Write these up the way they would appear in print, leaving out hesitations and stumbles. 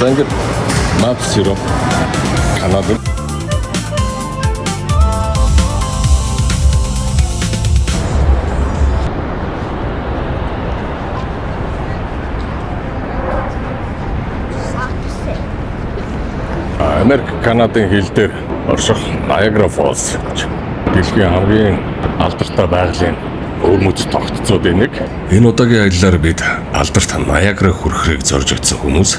За ингээд мап сироп Канада. Америк, Канадын хил дээр орших Niagara Falls дэлхийн хамгийн алдартай байгалийн өвмөц тогтцоодын нэг. Энэ удаагийн аяллаар бид алдарт Niagara хүрхрээг зорж очсон хүмүүс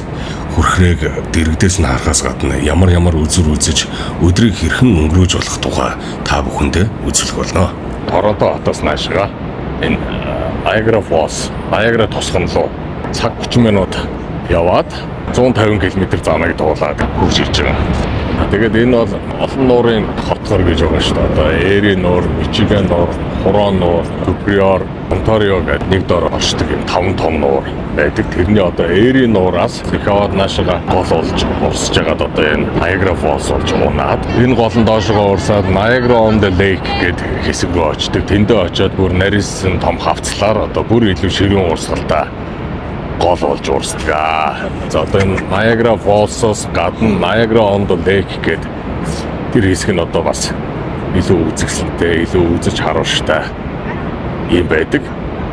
хүрхрээг дэрэгдээс нь харахаас гадна ямар үзүр үзэж өдрийг хэрхэн өнгөрөөж болох тухай та бүхэндээ үзүүлэх болно. Торонто хотоос наашгаа энэ Niagara Falls, Niagara тосгон руу цаг 30 минут яваад 150 км замыг дуулаад хурж ирж байгаа. Тэгээд энэ бол олон нуурын хотгор гэж байгаа шүү дээ. Одоо Эри нуур, Мичиган нуур, Хурон нуур, Superior, Ontario гэдэг нэг дор оршдог юм 5 том нуур байдаг. Тэрний одоо Эри нуураас ихаваад наашгаа гол болж урсж байгаад одоо энэ Niagara Falls болж унаад энэ гол нь доошоо урсаад Niagara on the Lake гэдэг хэсэг рүү очдог. Тэндээ очиод бүр нарийнсан том хавцлаар одоо бүр илүү ширүүн урсгалтай гол болж урсдаг. За одоо энэ Niagara Falls-оос гадна Niagara on the Lake гэдэг тэр хэсэг нь одоо бас илүү үзэсгэлэнтэй, илүү үзэж харуулштай юм байдаг.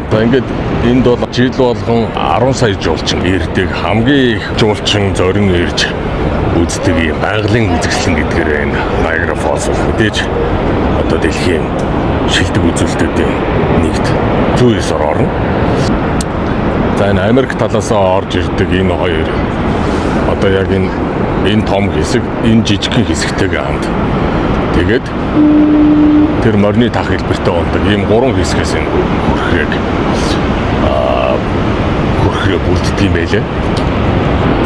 За ингээд энд бол жил болгон 10 сая жуулчин ирдэг, хамгийн их жуулчин зорин ирж үздэг юм байгалийн үзэсгэлэн гэдгээр энэ Niagara Falls мэдээж одоо дэлхийн шилдэг үзүүлэлтүүдийн нэгт төвөөс орно. За энэ Америк талаасаа орж ирдэг энэ хоёр одоо яг энэ том хэсэг, энэ жижигхэн хэсэгтэйгээ хамт тэгээд тэр морины тах хэлбэртэй болдог ийм 3 хэсгээс энэ хүрхрээ бүрддэг юм байлээ.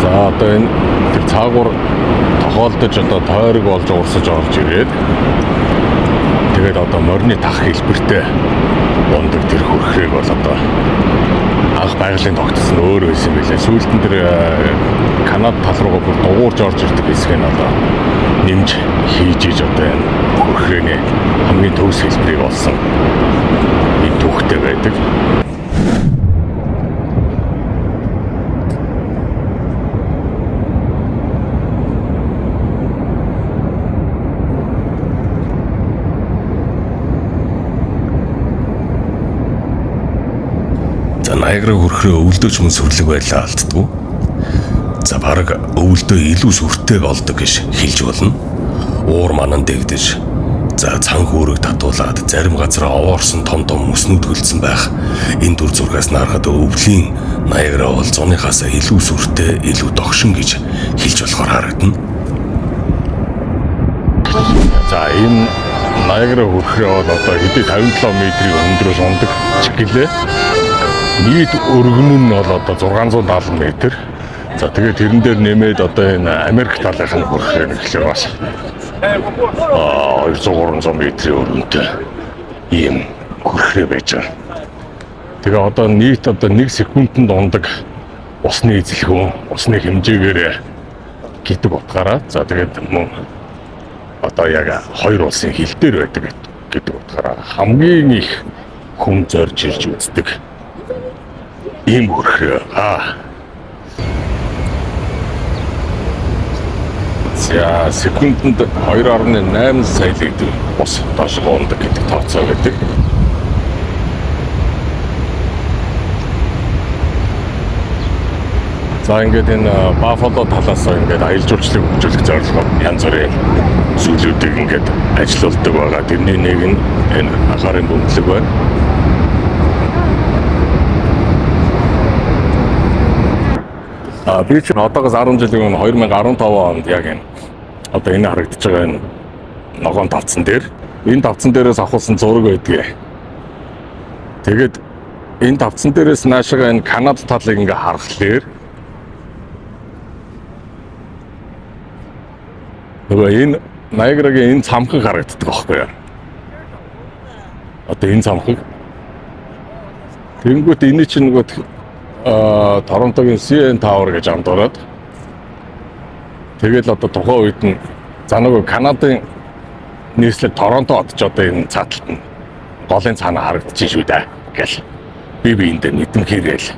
За одоо энэ тэр цаагуур тохиолдож одоо тойрог болж урсаж орж ирээд тэгээд одоо морины тах хэлбэртэй болдог тэр хүрхрээг бол одоо анх байгалийн тогтсон өөр байсан юм билээ. Сүүлд нь тэр Канада тал руугаа бүр дугуурж орж ирдэг хэсэг нь одоо нэмж хийж иж одоо энэ хүрхрээний хамгийн төгс хэлбэрийг олсон энэ түүхтэй байдаг. Niagara хүрхрээ өвөлдөөч мөн сүрлэг байлаа алддгүй. За бараг өвөлдөө илүү сүртэй болдог гэж хэлж болно. Уур манан дэгдэж, за цан хөөрөг татуулаад зарим газар овоорсон том мөснүүд хөлдсөн байх. Энэ дүр зургаас нарахад өвлийн Niagara бол зуныхаас илүү сүртэй, илүү догшин гэж хэлж болохоор харагдана. За энэ Niagara хүрхрээ бол одоо хэдий 57 метрийн өндрөөс ундаг чихлээ. Нийт өргөн нь бол одоо 670 м. За тэгээд тэрэн дээр нэмээд одоо энэ Америк талынх нь хүрхрээ гэхлээр бас 200-300 м-ийн өргөнтэй ийм хүрхрээ байж байгаа. Тэгээ одоо нийт одоо 1 секундэд ундаг усны эзлэгүүн, усны хэмжээгээр гэдэг утгаараа за тэгээд мөн одоо яг хоёр улсын хил дээр байдаг гэдэг утгаараа хамгийн их хүн зорж ирж үздэг ийм хүрхрээ. За секундэд 2.8 сая литр ус доош ундаг гэдэг тооцоо байдаг. За ингээд энэ Баффало талаас ингээд аялал жуулчлалыг хөгжүүлэх зорилгоор янз бүрийн зүйлүүдийг ингээд ажиллаулдаг байгаа. Тэрний нэг нь энэ агарын бөмбөлөг байна. Би чинь одоогоос 10 жилийн өмнө 2015 онд яг энэ одоо энэ харагдаж байгаа энэ ногоон тавцсан дээр энэ тавцсан дээрээс авахсан зураг байдгийг. Тэгээд энэ тавцсан дээрээс наашаага энэ Канада талыг ингээ харахлаар нөгөө энэ Niagara-гийн энэ цамхаг харагддаг байхгүй юу? Одоо энэ цамхаг. Тэнгүүт энэ чинь нөгөө Торонтогийн CN Tower гэж андуураад тэгэл одоо тухайн үед нь за нөгөө Канадын нийслэл Торонто одч одоо энэ цааталт нь голын цаана харагдчих шүү дээ гэл би энд нийтэн хийгээл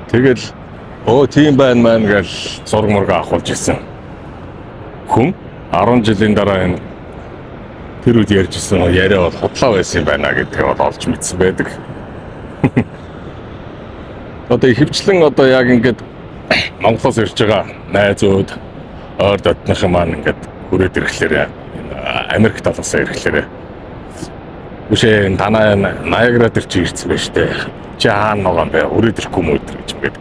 тэгэл Оо тийм байна маань гэж зураг мурга авахулж ирсэн. Хүн 10 жилийн дараа энэ тэр үед ярьжсэн яриа бол худлаа байсан юм байна гэдгийг бол олж мэдсэн байдаг. Одоо ихэвчлэн одоо яг ингээд Монголоос ирж байгаа найзууд ойр дотных маань ингээд хүрээд ирэхлээр Америк талаас ирэхлээр үшээ танаа Ниагара дээр чи ирсэн байж тээ. Чи хаана байгаа юм бэ? Хүрээд ирэхгүй мүү гэж ингээд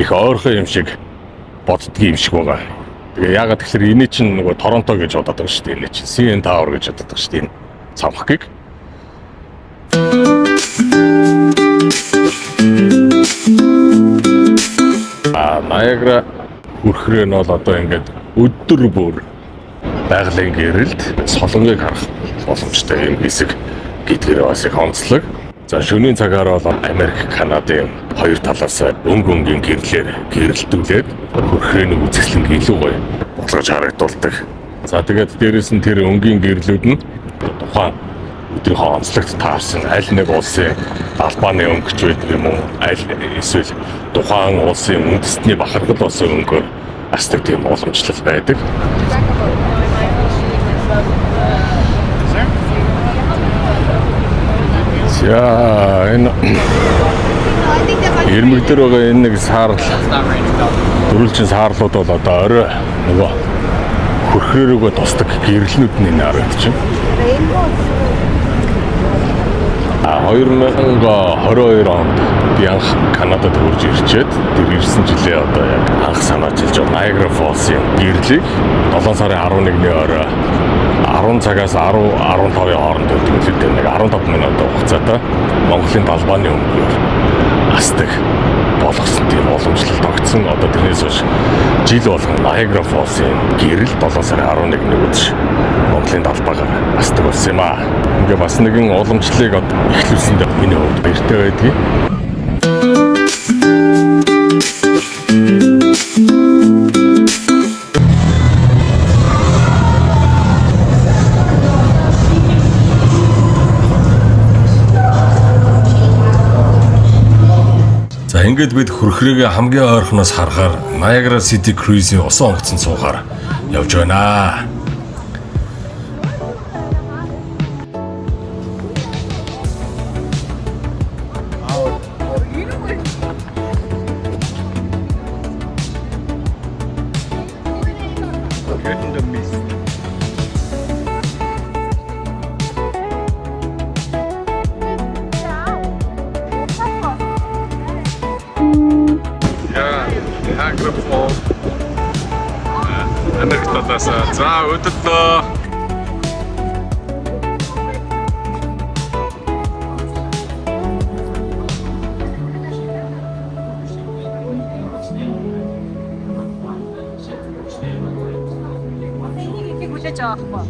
их ойрхон юм шиг боддгийн юм шиг байгаа. Тэгээ ягаад тэгэхээр энэ чинь нөгөө Торонто гэж бодоод байгаа шүү дээ. Энэ чинь CN Tower гэж бодоод байгаа шүү дээ. Энэ цамхгийг. Ниагара хүрхрээ нь бол одоо ингээд өдөр бүр байгалийн гэрэлд солонгыг харах боломжтой юм хэсэг гэдгээр бас их онцлог. За шөнийн цагаар бол Америк, Канадын хоёр талаас өнгийн гэрлэлээр гэрэлтүүлээд хүрхрээний үзэсгэлэнг илүү гоё болгож харагдуулдаг. За тэгээд дээрэс нь тэр өнгийн гэрлүүд нь тухайн өдрийнхөө онцлогт таарсан аль нэг улсын албаны өнгөч байдаг юм уу? Аль эсвэл тухайн улсын үндэстний бахархал болсон өнгөөр асдаг тийм уламжлал байдаг. За энэ ирмэг дээр байгаа энэ нэг саарл дөрвөлжин саарлууд бол одоо орой нөгөө хүрхрээрөөгөө тусдаг гэрлэнүүд нь энэ харагдчих. 2022 онд би анх Канадад хурж ирчээд тэр ирсэн жилээ одоо яг анх санаачилж Niagara Falls-ийн гэрлийг 7 сарын 11-ний орой 10 цагаас 10-15-ийн хооронд өдөртөө нэг 15 минут хугацаатай Монголын талбайны өнгөөр асдаг болгосон тийм уламжлал тогтсон. Одоо тэрнээс хойш жил болгон Niagara Falls-ийн гэрэл 7 сарын 11-ний өдөр Монголын талбайгаар асдаг болсон юм аа. Ингээ бас нэгэн уламжлалыг эхлүүлсэндээ миний хувьд баяртай байдгийг. За ингээд бид хүрхрээгээ хамгийн ойрхоноос харахаар Niagara City Cruise-ийн усан онгоцон суухаар явж байна. Niagara Falls. Америк талаас за өдөрлөө. хүлээж авах ба.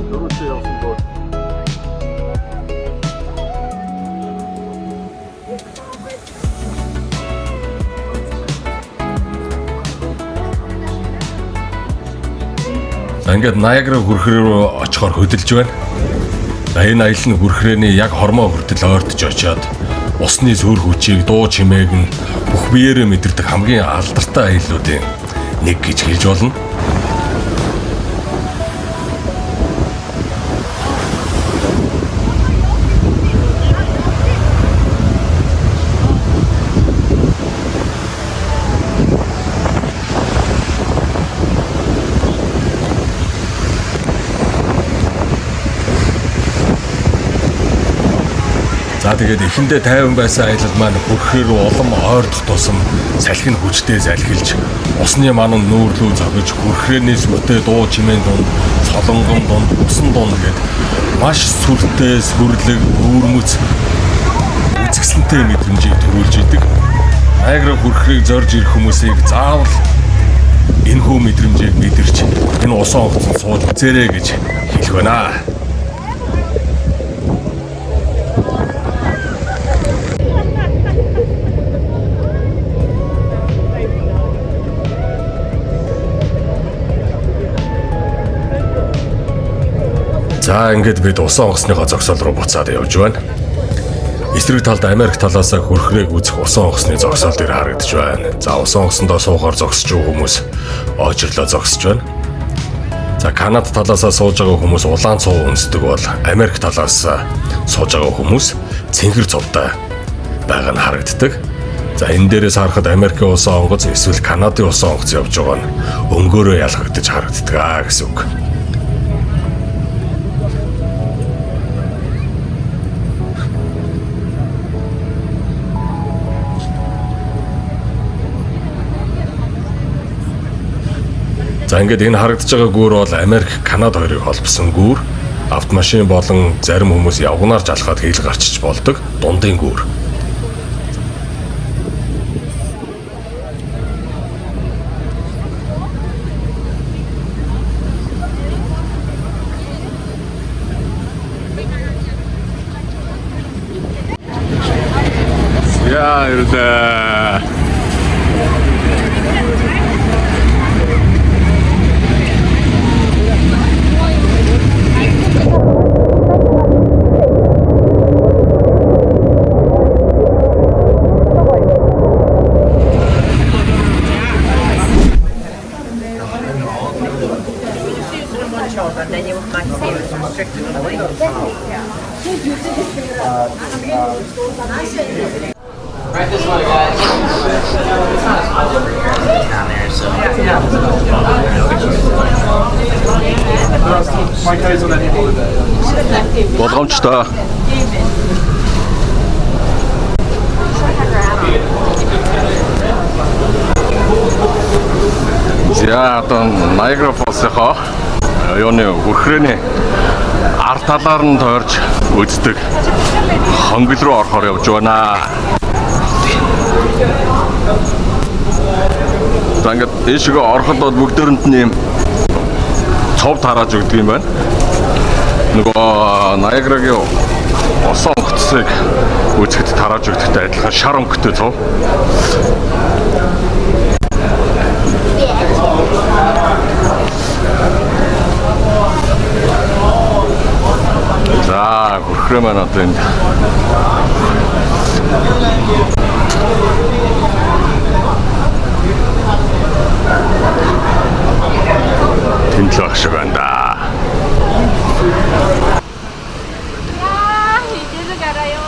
Дөрөвчөө явсан бол ингээд Niagara хүрхрээ рүү очихоор хөдөлж байна. Энэ аялал нь хүрхрээний яг хормоо хүртэл ойртож очиод усны сүр хүчийг, дуу чимээг нь бүх биеэрээ мэдэрдэг хамгийн алдартай аяллуудын нэг гэж хэлж болно. За тэгээд эхэндээ тайван байсан аялал маань хүрхрээ рүү улам ойрдох тусам салхи нь хүчтэй залхилж усны манан нүүрлүү зогж хүрхрээний сүртэй дуу чимээн дунд солонгон дунд усан дунд гээд маш сүртэй сүрлэг өвөрмөц үзэсгэлэнтэй мэдрэмжийг төрүүлж идэг. Niagara хүрхрээг зорж ирэх хүмүүсийг заавал энэхүү мэдрэмжийг мэдэрч энэ усан онгоцон сууж үзээрэй гэж хэлэх байна. За ингээд бид усан онгоцныхоо зогсоол руу буцаад явж байна. Эсрэг талд Америк талаас хөрхрээг үзэх усан онгоцны зогсоол дээр харагдаж байна. За усан онгоцондоо суухаар зогсож байгаа хүмүүс очрлоо зогсож байна. За Канада талаас сууж байгаа хүмүүс улаан цов үнсдэг бол Америк талаас сууж байгаа хүмүүс цэнгэр цовтой байгаа нь харагддаг. За энэ дээрээс харахад Америкийн усан онгоц эсвэл Канадын усан онгоц явж байгаа нь өнгөөрөө ялгагдаж харагддаг гэсэн үг. За ингээд энэ харагдаж байгаа гүүр бол Америк, Канада хоёрыг холбосон гүүр. Автомашин болон зарим хүмүүс явгнаар жалахад хийл гарчиж болдог дундын гүүр. Яа ирдэ. But then you might see it was restricted to legal. Right this way, guys. Down there, so. Болгоомжтой. За одоо Niagara Falls-ийнхоо юуны хөрхрээний ард талаар нь тойрч үздэг хонгил руу орохоор явж байна. За ингээд ийшээ ороход бол бүгдөөрэнд нь юм цов тарааж өгдөг юм байна. Нөгөө Niagara-гийн усан онгоцыг үзэхэд тарааж өгдөгтэй адилхан шар өнгөтэй цов. За хөрхрөө маань одоо энд тэнцэх шиг байна да. 이제는 갈아요.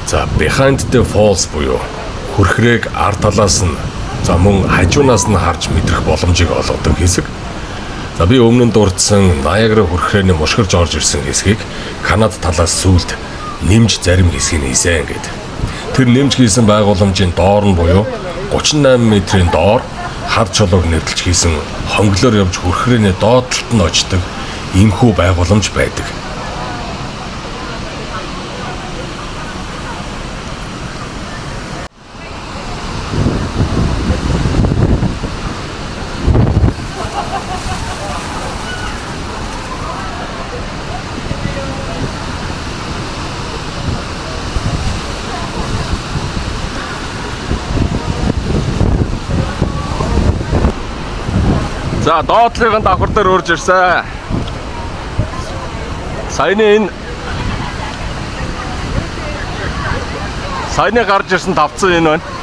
За behind the falls буюу хөрхрээг ард талаас нь за мөн хажуунаас нь харж мэдрэх боломжийг олгодог хэсэг. За би өмнө нь дурдсан Niagara хөрхрээний мушгирж орж ирсэн хэсгийг Канада талаас сүүлд нэмж зарим хэсгийг хийсэн гэд. Тэр нэмж хийсэн байгууламжийн доор нь буюу 38 метрийн доор хар чулууг нэвтэлж хийсэн хонглоор явж хөрхрээний доод талд нь очдог иймхүү байгууламж байдаг. За доотлогын давхар дээр урж ирсэн. Саяны гарч ирсэн тавцсан энэ байна.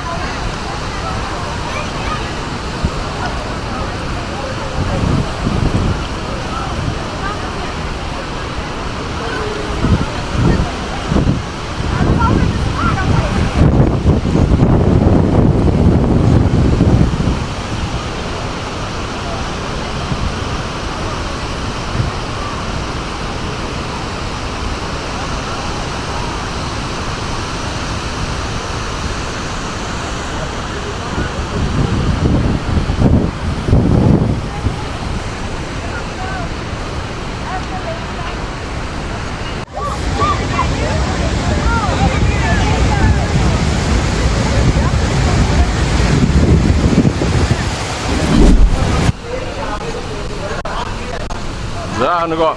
За нөгөө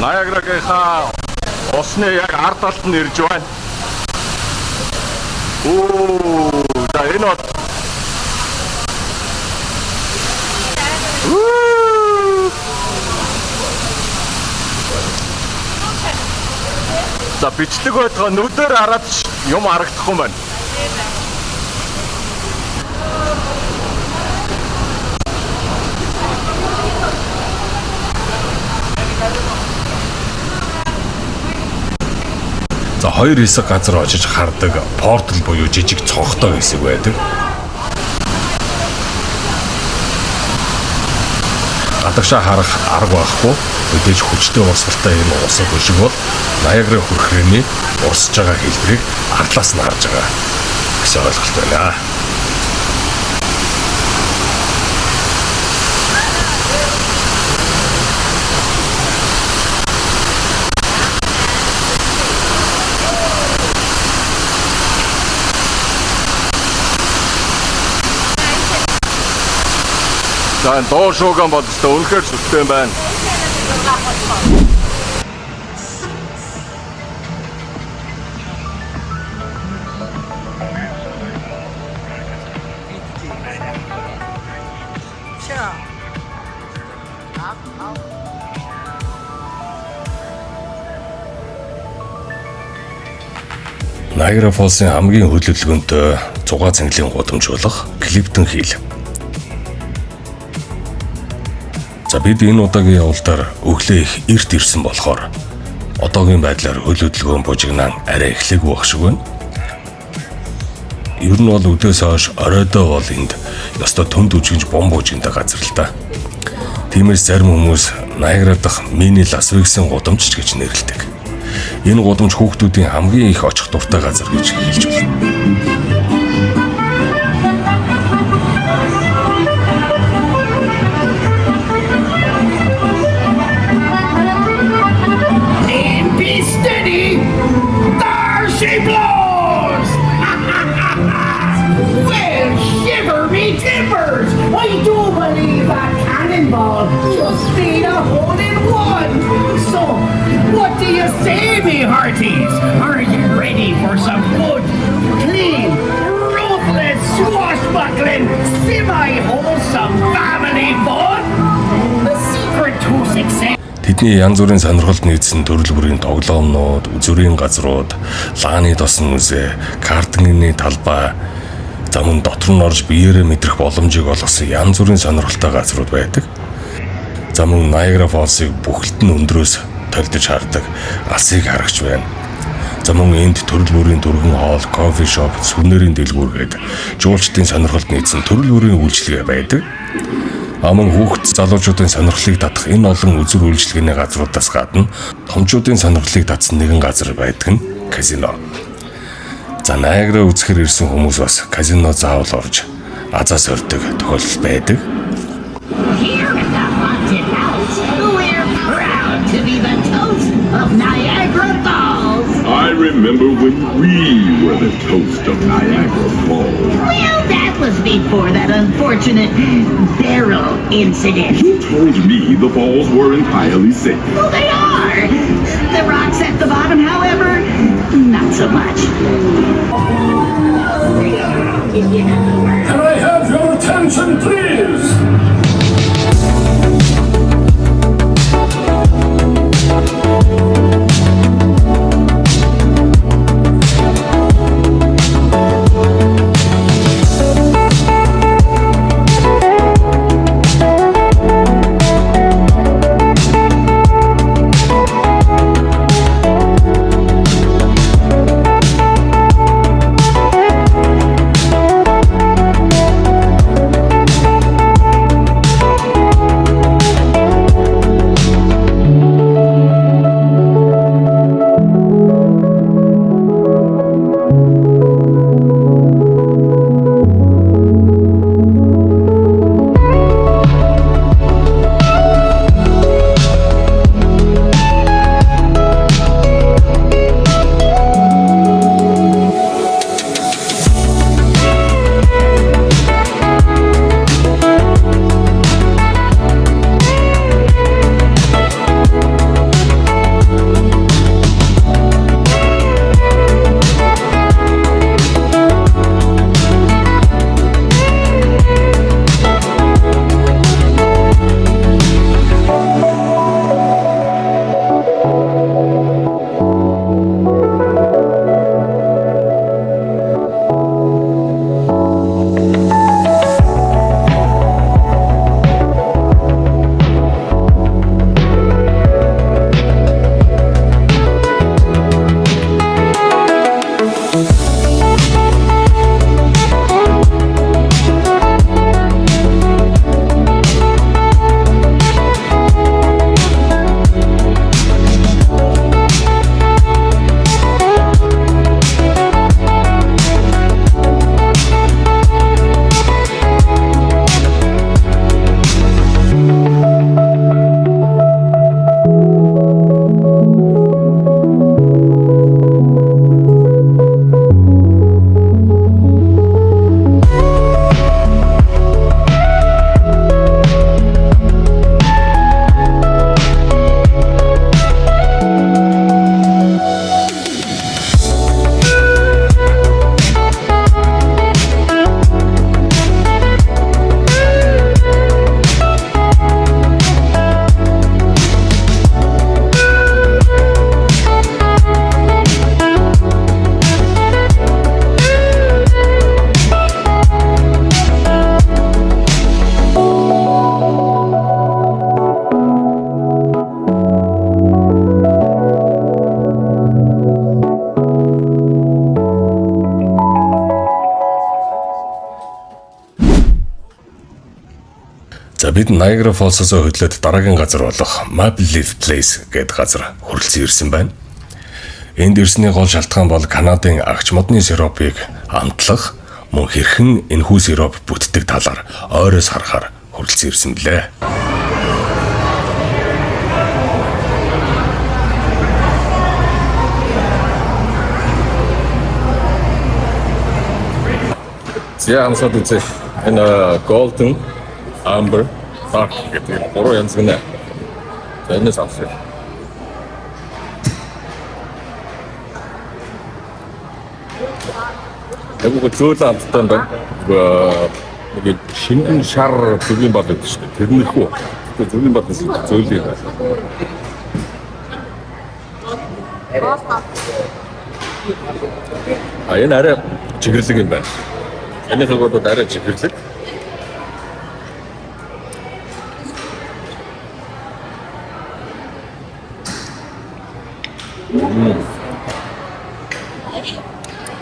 Ниагарагийнхаа усны яг ард талд нь ирж байна. Оо, за энэ бол за бичдэг байтугай нүдээр хараад юм харагдахгүй байна. За хоёр хэсэг газар очиж хардаг портал буюу жижиг цонхтой хэсэг байдаг. Гадагшаа харах арга байхгүй. Мэдээж хүчтэй урсгалтай энэ усыг хөшиг бол Ниагара хүрхрээний урсж байгаа хэлбэрийг арлаас нь харж байгаа гэсэн ойлголт байна. За доо шууган бодлоо үнэхээр сүртэй байна. Ниагара Фолсын хамгийн хөдөлгөөнтэй зугаа цэнгэлийн гудамжуулах Клифтон хил. За бид энэ удаагийн явуулдаар өглөө их эрт ирсэн болохоор одоогийн байдлаар хөдөлгөөн бужигнаан арай эхлэх байх шиг байна. Ер нь бол өдөөс хойш оройдоо бол энд ёстой төнд үжигж бомб бужигтай газар л та. Тиймээс зарим хүмүүс Ниагара дахь мини Лас Вегасын гудамж гэж нэрлэдэг. Энэ гудамж хүүхдүүдийн хамгийн их очих дуртай газар гэж хэлж байна. She blows! Well, shiver me timbers! I do believe a cannonball just made a hole in one. So, what do you say, me hearties? Are you ready for some good, clean, ruthless, swashbuckling, semi-wholesome family fun? The secret to success. Тэдний янз бүрийн сонирхолд нийцсэн төрөл бүрийн тоглоомнууд, үзүүрийн газрууд, лааны тосон музей, картингийн талбай, за мөн дотор нь орж биеэрээ мэдрэх боломжийг олгосон янз бүрийн сонирхолтой газрууд байдаг. За мөн Ниагара Фолсыг бүхэлд нь өндрөөс толдож хардаг алсыг харагч байна. За мөн энд төрөл бүрийн дөрвөн хоол, кофе шоп, сүнэрийн дэлгүүр гээд жуулчдын сонирхолд нийцсэн төрөл бүрийн үйлчилгээ байдаг. Аман хүүхд залуучуудын сонирхлыг татах энэ олон үзүр үйлчилгээний газруудаас гадна томчуудын сонирхлыг татсан нэгэн газар байдаг нь казино. За Ниагара үзэхээр ирсэн хүмүүс бас казино заавал орж азаас өрдөг тохиолдол байдаг. Here at the haunted house, we're proud to be the toast of Niagara Falls. I remember when we were the toast of Niagara Falls. Well, that was before that unfortunate barrel incident. You told me the falls were entirely safe. Well, they are. The rocks at the bottom, however, not so much. Can I have your attention, please? бид Niagara Falls-оос хөдлөөд дараагийн газар болох Maple Leaf Place гэдэг газар хүрэлцэн ирсэн байна. Энд ирсний гол шалтгаан бол Канадын агч модны сиропыг амтлах, мөн хэрхэн энэхүү сироп бүтдэг талаар ойроос харахаар хүрэлцэн ирсэн билээ. Я хамсаад үзээ. Энэ Golden, Amber, Dark гэдэг гурван янз гэнэ. За энэс авсан. Эвгүй зөөлөн амттай байна. Нэг шингэн шар зүгийн бод гэдэг шүү дээ. Тэрнийхүү. Тэгээ зүгийн бод зөөлөн байна. Энэ арай чигэрлэг юм байна. Энэ хөлбөд арай чигэрлэг.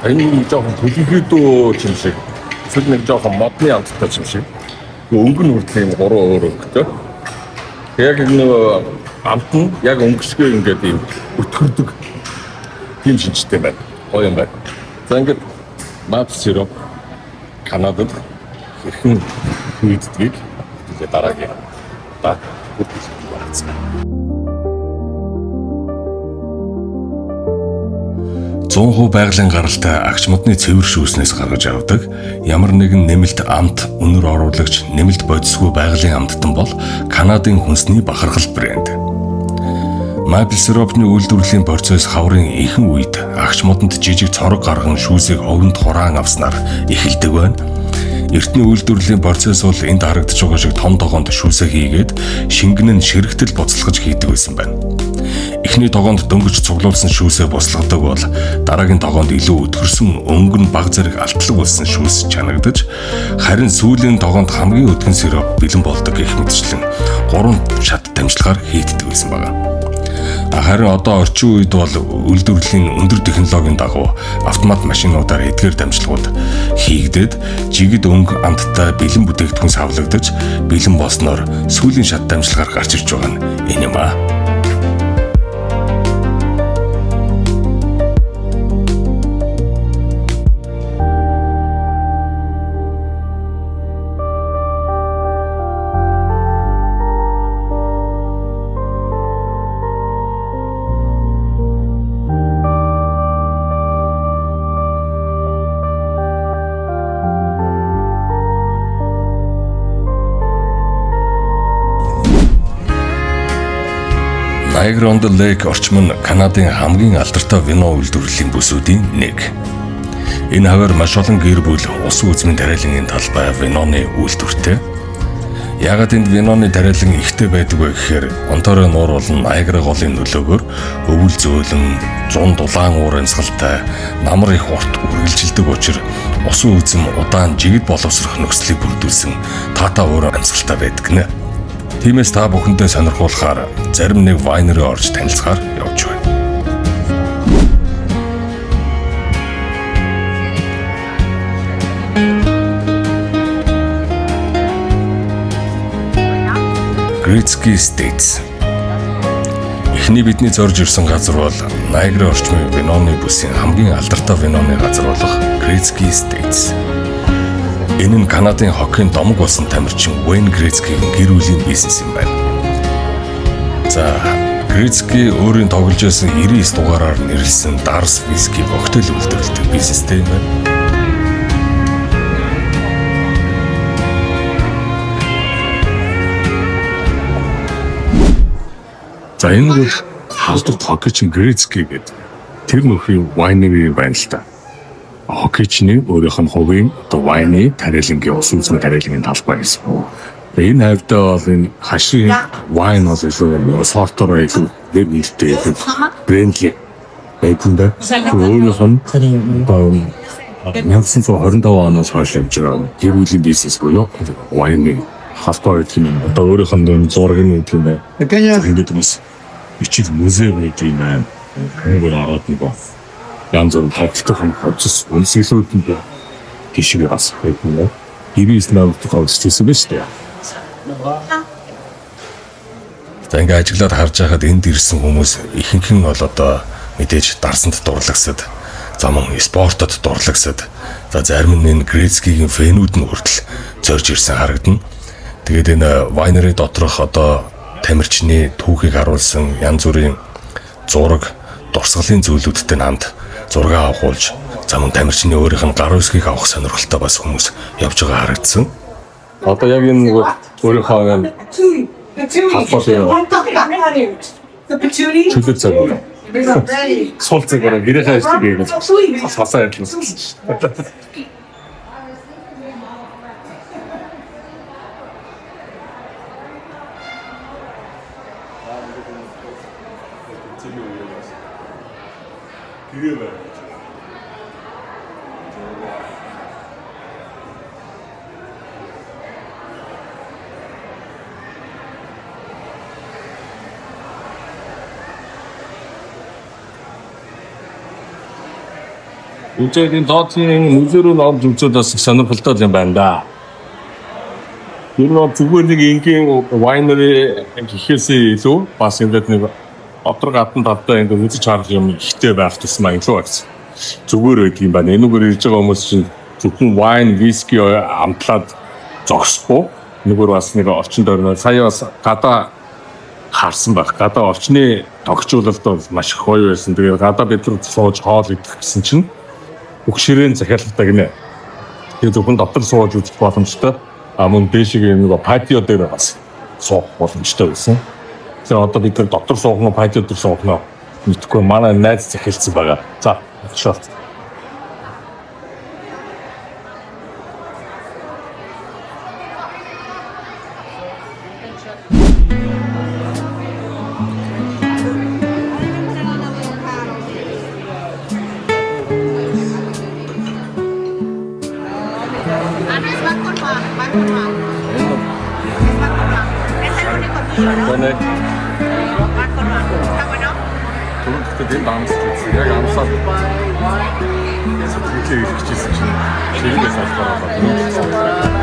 Энэ жоохон төлөвлөдөө юм шиг. Эсвэл нэг жоохон модны амттай юм шиг. Өнгөн хүртэл юм гурван өөр өгдөө. Яг нэг амт нь яг өнгөсгөө ингээд юм өтгөрдөг тийм шинжтэй байна. Гоё юм байна. За ингээд Maple Syrup Канадад хэрхэн хийдгийг тэгээ дараагийн та бүрдүүлж байна. 100% байгалийн гаралтай агч модны цэвэр шүүснээс гаргаж авдаг ямар нэгэн нэмэлт амт үнэр оруулагч нэмэлт бодисгүй байгалийн амттан бол Канадын хүнсний бахархал брэнд. Maple Syrup-ны үйлдвэрлэлийн процесс хаврын ихэнх үед агч модонд жижиг цорог гарган шүүсийг овонд хураан авснаар эхэлдэг байна. Эртний үйлдвэрлэлийн процесс бол энд харагдаж байгаа шиг том тогоонд шүүсээ хийгээд шингэн нь ширхтэл буцалгаж хийдэг байсан байна. Эхний тогоонд дөнгөж цуглуулсан шүүсээ буцалгадаг бол дараагийн тогоонд илүү өтгөрсөн өнгөн баг зэрэг алтлаг болсон шүүс чанагдаж харин сүүлийн тогоонд хамгийн өтгөн сироп бэлэн болдог гэх мэтчлэн 3 шат дамжлагаар хийгддэг байсан байна. Харин одоо орчин үед бол үйлдвэрлэлийн өндөр технологийн дагуу автомат машинуудаар эдгээр дамжлагууд хийгдээд жигд өнгө амттай бэлэн бүтээгдэхүүн савлагдаж бэлэн болсноор сүүлийн шат дамжлагаар гарч ирж байгаа нь энэ юм аа. Niagara on the Lake орчим нь Канадын хамгийн алдартай вино үйлдвэрлэлийн бүсүүдийн нэг. Энэ хавар маш олон гэр бүл усан үзмийн тариалангийн талбай виноны үйлдвэртэй. Яагаад энд виноны тариалан ихтэй байдаг вэ гэхээр Онтарио нуур болон Niagara голын нөлөөгөөр өвөл зөөлөн, зун дулаан уур амьсгалтай, намар их урт үргэлжилдэг учраас усан үзэм удаан жигд боловсрох нөхцөлийг бүрдүүлсэн таата уур амьсгалтай байдаг нэ. Тиймээс та бүхэндээ сонирхуулахаар зарим нэг вайнерыг орж танилцахаар явж байна. Gretzky Estates. Эхний бидний зорж ирсэн газар бол Niagara орчмын виноны бүсийн хамгийн алдартай виноны газар болох Gretzky Estates. Энэ нь Канадын хоккейн домог болсон тамирчин Wayne Gretzky-ийн гэр бүлийн бизнес юм байна. За, Gretzky өөрийн тоглож байсан 99 дугаараар нэрлсэн Darcy Whisky коктейл үйлдвэрлэдэг бизнестэй юм байна. За, энэ бол халдварт хоккейчин Gretzky гэдэг тэр нөхрийн winery байна л та. Хоккейчны өөрийнх нь хувийн вайны тариалангийн ус үзмийн тариалангийн талбай гэсэн. Энэ хавьдаа бол энэ хашийн вайн бол илүү сортоор илүү нэртэй брендли байдсан. Өөрийнх нь 1925 оноос хойш явж байгаа гэр бүлийн бизнес буюу вайны халдвар гэдэг юм. Одоо өөрийнх нь зургийн гэдэг юм байна. Ингээд бас ичил музей гэдэг юм байна. Нэг ороод нэг янз бүрийн тактикийн процесс үнсэлүүд нь тийшээ бас байдаг юм. 99 навд тохиолдчихсэн биз дээ. За ингээ ажиглаад харж байхад энд ирсэн хүмүүс ихэнх нь бол одоо мэдээж дарсанд дурлагсад, за мөн спортод дурлагсад, за зарим нь энэ Грецкигийн фэнүүд нь хүртэл зорж ирсэн харагдана. Тэгээд энэ winery доторх одоо тамирчны түүхийг харуулсан янз бүрийн зураг, дурсгалын зүйлүүдтэй хамт зураг авахулж, за мөн тамирчны өөрийнх нь гар үсгийг авах сонирхолтой бас хүмүүс явж байгаа харагдсан. Одоо яг энэ өөрийнхөө чөлөө цаг. Сул цагаараа гэрээ хайшдаг юм. Сасаа ярьсан. Үжигийн доотлын мүлэрүү орж үзээд бас сонирхолтой юм байна да. Энэ нь зүгээр нэг ингийн winery гэхээсээ илүү бас ингээд нэг отор гадна талдаа ингээд үзэж харах юм ихтэй байх тусмаа илүү байна. Зүгээр байдаг юм байна. Энэгээр ирж байгаа хүмүүс чинь зөвхөн wine, whiskey амтлаад зогсохгүй. Энэгээр бас нэг орчин дөрнө сая бас гадаа харсан байх. Гадаа орчны тогтчуулалт бол маш их гоё байсан. Тэгээд гадаа бид нар сууж хоол идэх гэсэн чинь бүх ширээн захиалгатай гинэ. Тэгээд зөвхөн дотор сууж үзэх боломжтой. Мөн дээшээ нэг патио дээр бас суух боломжтой байсан. Тэгээд одоо бид нар дотор суух нь патио дээр суух нь мэдгүй манай найз захиалсан байгаа. За, шорт. Está bueno. Тэгээд дамсчихсан. Яг амсаад сэтгэлээ илэрхийлсэн чинь ширээс албараа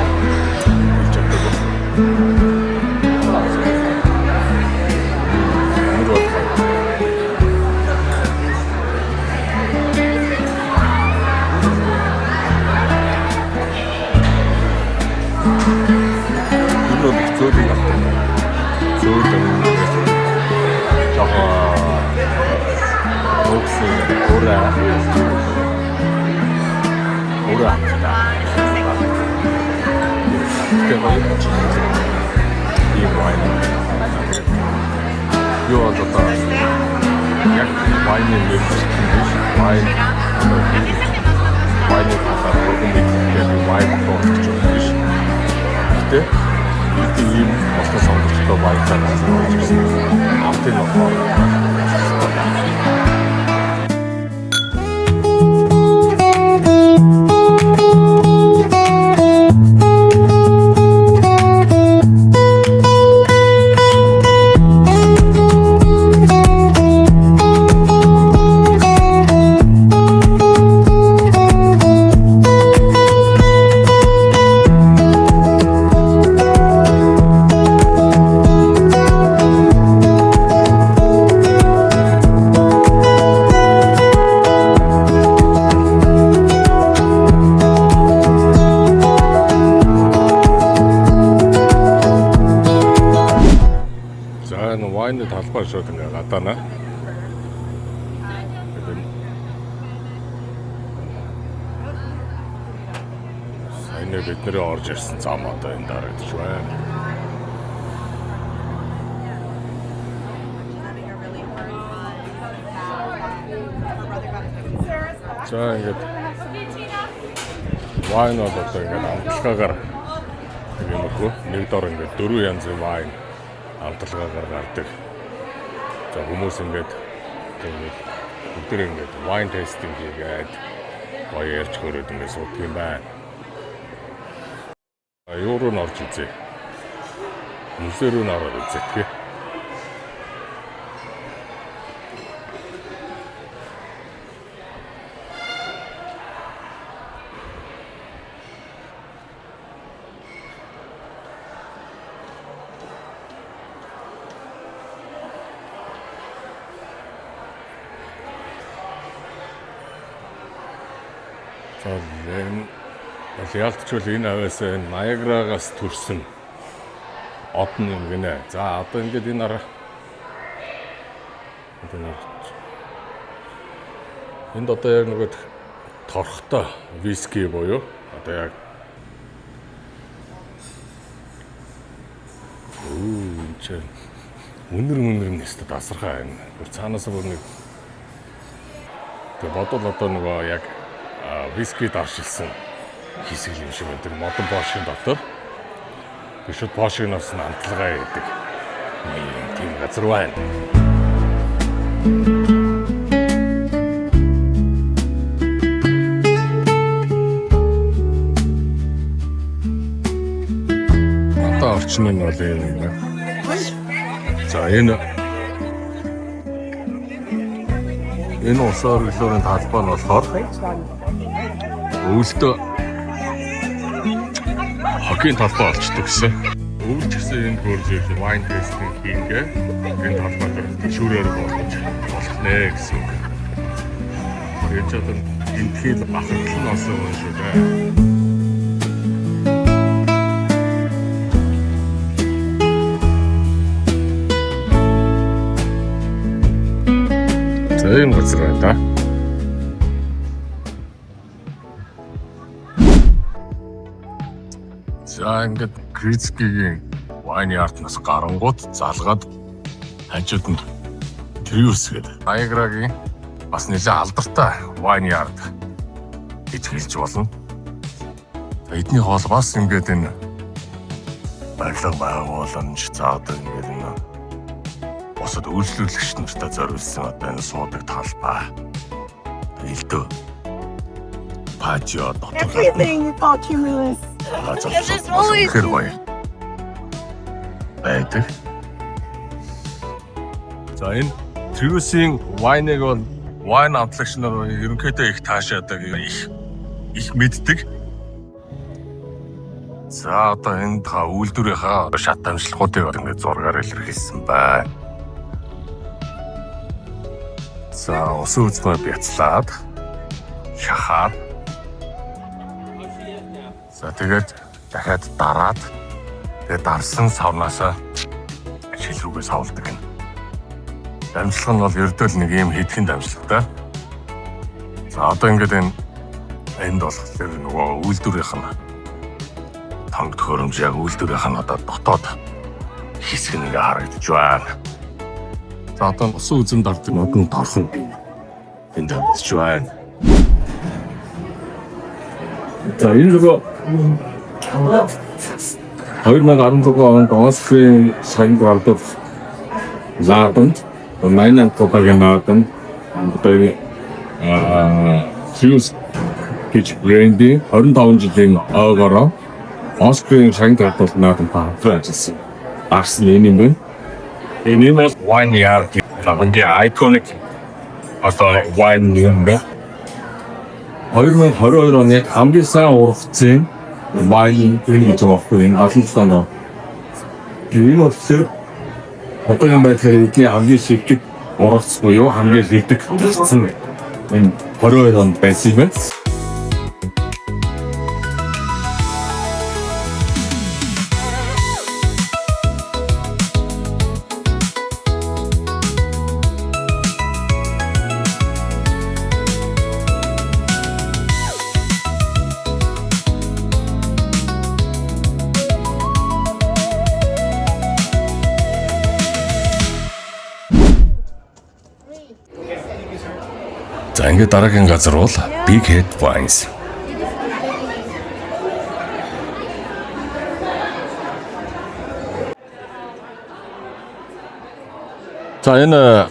талбай шууд ингээ гадаана. Сайн бид нэрээ орж ирсэн зам одоо энэ дарагдчих байна. За ингээд wine одоо ингээд амтлагаагаар нэгмэхгүй нэг дор ингээд 4 янзын wine амтлагаагаар гардаг. За хүмүүс ингээд бүгдээ ингээд wine tasting хийгээд гоё ярьж хөрөөд ингээд суудаг юм байна. Юу руу н орж үзье. Музей руу н ороод үзье тэгээ. За энэ ялтчвал энэ аваас Ниагарагаас төрсөн одон юм гинэ. За одоо ингээд энэ арга энд одоо яг нэг торхтой виски буюу одоо яг энэ үнэр нэстэ дасархаа энэ. Цаанаас бүр нэг тэг бодвол одоо нөгөө яг виски даршилсан хэсэг юм шиг байна. Тэр модон бошгийн дотор бишүүд бошгоноос нь амтлагаа яадаг. Тийм газар байна. Одоо орчин нь бол юм. За энэ усаар өглөөрийн талбай нь болохоор өвөлдөө хоккейн талбай болчдөг гэсэн. Өвөлч гэсэн энэ хөржил wine tasting хийгээ энэ талбай дээр төшөөрөөр болгож болох нэ гэсэн үг. Тэгээд одоо энэ хэл бахархал нь осон юм шүү дээ. ийм газар байна да. За ингээд Крицкигийн wine art-наас гарангууд залгаад хажууд нь Trius гэдэг. Ниагарагийн бас нэлээд алдартай wine art гэж хэлж болно. Эдний хоол бас ингээд энэ барилга байгууламж заадаг ингээд энэ босод үйлчлүүлэгч нартай зориулсан одоо энэ суудаг талбай. Илдөө. Пажио дотор. Everything about you is just always байдаг. За энэ Trius-ийн wine-ыг бол wine outлагч нар ерөнхийдөө их таашаадаг, их мэддэг. За одоо энэ та үйлдвэрийнхаа шат амжилтуудыг ингээд зургаар илэрхийлсэн байна. За усан үзмээ бяцлаад шахаад за тэгээд дахиад дараад тэгээд дарсан савнаасаа шил рүүгээ савладаг гэнэ. Дамжлага нь бол ердөө л нэг юм хийдхэн дамжлагтай. За одоо ингээд энд болохоор нөгөө үйлдвэрийнх нь танк төхөөрөмж яг үйлдвэрийнх нь одоо дотоод хэсэг нэгэ харагдаж байна. За одоо усан үзэм дардаг модон торхон энд дамжиж байна. За энэ нөгөө 2016 онд Австрийн сайн гардав Лаабанд Майнан пропагандадан одоо Trius гэж бренди 25 жилийн ойгоороо Австрийн сайн гардав наадам патражилласан. Арсен энэ юм байна. Энэ бол wine art лагангийн iconic одоо wine юм байна. 2022 оны хамгийн сайн урагцын wine гэж байгаа энэ алуулсан. Энэ бол одоо юм байхаар эдний хамгийн шигдэг урагц буюу хамгийн шигдэг гэсэн энэ 22 онд байсан юм байна. За ингээд дараагийн газар бол Big Head Wines. За энэ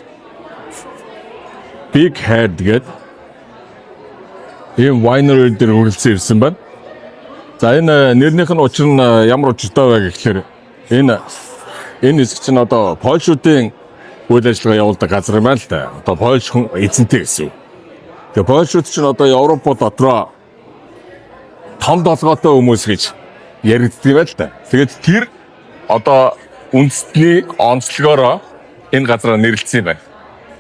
Big Head гэдэг ийм winery дээр үргэлжлэн ирсэн байна. За энэ нэрнийх нь учир нь ямар учиртай вэ гэхээр энэ хэсэг чинь одоо Польшуудын үйл ажиллагаа явуулдаг газар юм байна л да. Одоо Польш хүн эзэнтэй гэсэн. Тэгээ Польшууд ч одоо Европ дотроо том долгоотой хүмүүс гэж яригддаг юм байна л да. Тэгээд тэр одоо үндэстний онцлогоороо энэ газараа нэрлэлсэн юм байна.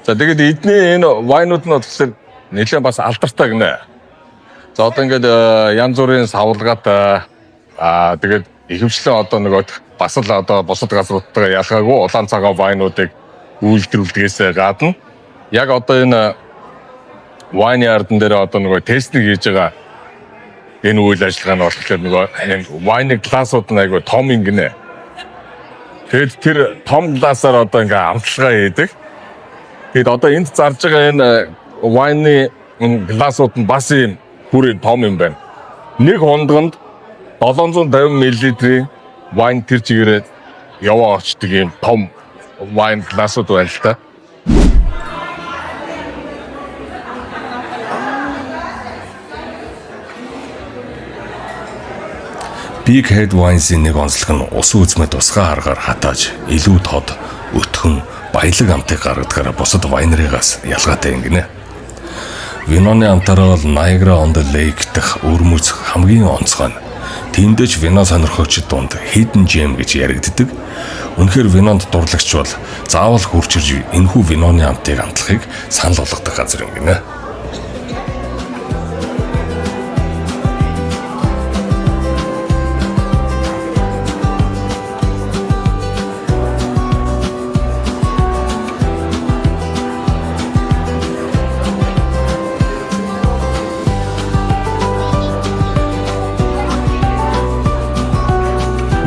За тэгээд эдний энэ вайнууд нь болохоор нэлээд бас алдартай гинэ. За одоо ингээд янз бүрийн савлгаатай тэгээд ихэвчлэн одоо нөгөө бас л одоо бусад газруудтайгаа ялгаагүй улаан цагаан вайнуудыг үйлдвэрлэдгээс гадна яг одоо энэ вайны ардан дээр одоо нөгөө тестинг хийж байгаа энэ үйл ажиллагаа нь болохоор нөгөө вайны гласууд нь айгүй том ингэнэ. Тэгэд тэр том гласаар одоо ингээ амталгаа хийдэг. Тэгэд одоо энд зарж байгаа энэ вайны гласууд нь бас юм бүрийн том юм байна. Нэг хондгонд 750 мл вайн тэр чигээрээ яваа очдөг юм том вайн гласууд байна л та. Big Head Wines-ийн нэг онцлог нь усан үзмэд тусгай аргаар хатааж илүү тод, өтгөн, баялаг амтыг гаргадгаар бусад вайнерыгаас ялгаатай ингэнэ. Виноны амтаараа бол Niagara on the Lake дэх өрмөц хамгийн онцгой нь. Тиймдээч вино сонирхогчид дунд hidden gem гэж яригддаг. Үнэхээр винонд дурлагч бол заавал хурж ирж энэхүү виноны амтыг амтлахыг санал болгодог газар юм гинэ.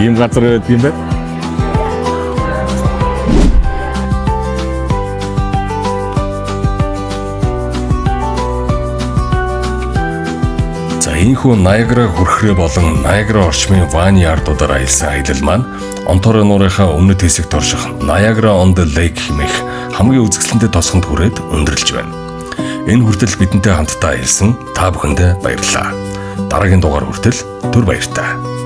Ийм газар гэдэг юм байна. За ийхүү Niagara хүрхрээ болон Niagara орчмын вайны ардуудаар аялсан аялал маань Онтарио нуурынхаа өмнөд хэсэгт орших Niagara on the Lake хэмээх хамгийн үзэсгэлэнтэй тосгонд хүрээд өндөрлж байна. Энэ хүртэл бидэнтэй хамтдаа аялсан та бүхэндээ баярлалаа. Дараагийн дугаар хүртэл түр баяртай.